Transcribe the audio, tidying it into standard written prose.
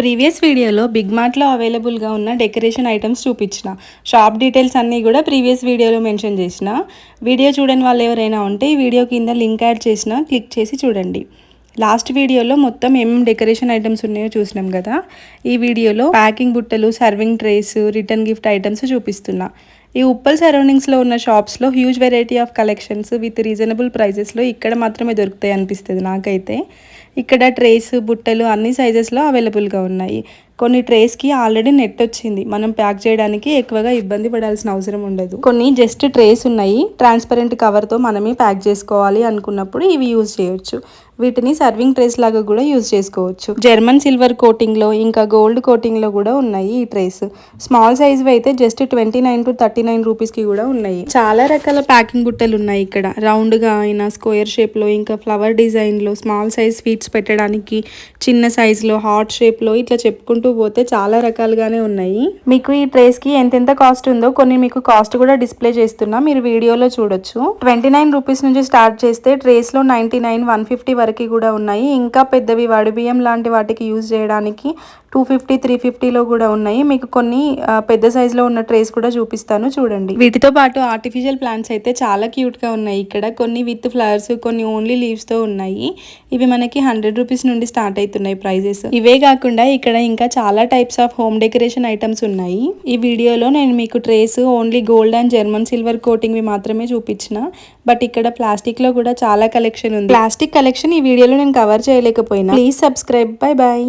Previous వీడియోలో big మార్ట్లో అవైలబుల్గా ఉన్న డెకరేషన్ ఐటమ్స్ చూపించిన షాప్ డీటెయిల్స్ అన్నీ కూడా ప్రీవియస్ వీడియోలో మెన్షన్ చేసిన వీడియో చూడని వాళ్ళు ఎవరైనా ఉంటే ఈ వీడియో కింద లింక్ యాడ్ చేసిన క్లిక్ చేసి చూడండి. లాస్ట్ వీడియోలో మొత్తం ఏమేమి డెకరేషన్ ఐటమ్స్ ఉన్నాయో చూసినాం కదా. ఈ వీడియోలో ప్యాకింగ్ బుట్టలు, serving trays, return gift items చూపిస్తున్నా. ఈ ఉప్పల్ సరౌండింగ్స్లో ఉన్న షాప్స్లో huge variety of collections with reasonable ప్రైజెస్లో ఇక్కడ మాత్రమే దొరుకుతాయి అనిపిస్తుంది నాకైతే. ఇక్కడ ట్రేస్, బుట్టలు అన్ని సైజెస్లో అవైలబుల్గా ఉన్నాయి. కొన్ని ట్రేస్కి ఆల్రెడీ నెట్ వచ్చింది, మనం ప్యాక్ చేయడానికి ఎక్కువగా ఇబ్బంది పడాల్సిన అవసరం ఉండదు. కొన్ని జస్ట్ ట్రేస్ ఉన్నాయి, ట్రాన్స్పరెంట్ కవర్తో మనమే ప్యాక్ చేసుకోవాలి అనుకున్నప్పుడు ఇవి యూజ్ చేయొచ్చు. వీటిని సర్వింగ్ ట్రేస్ లాగా కూడా యూజ్ చేసుకోవచ్చు. జర్మన్ సిల్వర్ కోటింగ్లో ఇంకా గోల్డ్ కోటింగ్లో కూడా ఉన్నాయి ఈ ట్రేస్. స్మాల్ సైజ్ అయితే జస్ట్ 29 to 39 రూపీస్కి కూడా ఉన్నాయి. చాలా రకాల ప్యాకింగ్ బుట్టలు ఉన్నాయి ఇక్కడ. రౌండ్గా అయినా, స్క్వేర్ షేప్లో, ఇంకా ఫ్లవర్ డిజైన్లో, స్మాల్ సైజ్ స్వీట్స్ పెట్టడానికి, చిన్న సైజులో, హార్ట్ షేప్లో, ఇట్లా చెప్పుకుంటూ పోతే చాలా రకాలుగానే ఉన్నాయి. మీకు ఈ ట్రేస్కి ఎంతెంత కాస్ట్ ఉందో కొన్ని మీకు కాస్ట్ కూడా డిస్ప్లే చేస్తున్నా, మీరు వీడియోలో చూడొచ్చు. 29 రూపీస్ నుంచి స్టార్ట్ చేస్తే ట్రేస్లో 99, 150 వరకు కూడా ఉన్నాయి. ఇంకా పెద్దవి వడి బియ్యం లాంటి వాటికి యూజ్ చేయడానికి 250, 350లో కూడా ఉన్నాయి. మీకు కొన్ని పెద్ద సైజులో ఉన్న ట్రేస్ కూడా చూపిస్తాను చూడండి. వీటితో పాటు ఆర్టిఫిషియల్ ప్లాంట్స్ అయితే చాలా క్యూట్గా ఉన్నాయి ఇక్కడ. కొన్ని విత్ ఫ్లవర్స్, కొన్ని ఓన్లీ లీవ్స్తో ఉన్నాయి. ఇవి మనకి 100 రూపీస్ నుండి స్టార్ట్ అవుతున్నాయి ప్రైజెస్. ఇవే కాకుండా ఇక్కడ ఇంకా చాలా types of home decoration items ఉన్నాయి. ఈ వీడియోలో నేను మీకు trays only gold and German silver కోటింగ్వి మాత్రమే చూపించిన, బట్ ఇక్కడ ప్లాస్టిక్ లో కూడా చాలా కలెక్షన్ ఉంది. ప్లాస్టిక్ కలెక్షన్ ఈ వీడియోలో నేను కవర్ చేయలేకపోయినా. Please subscribe. Bye bye.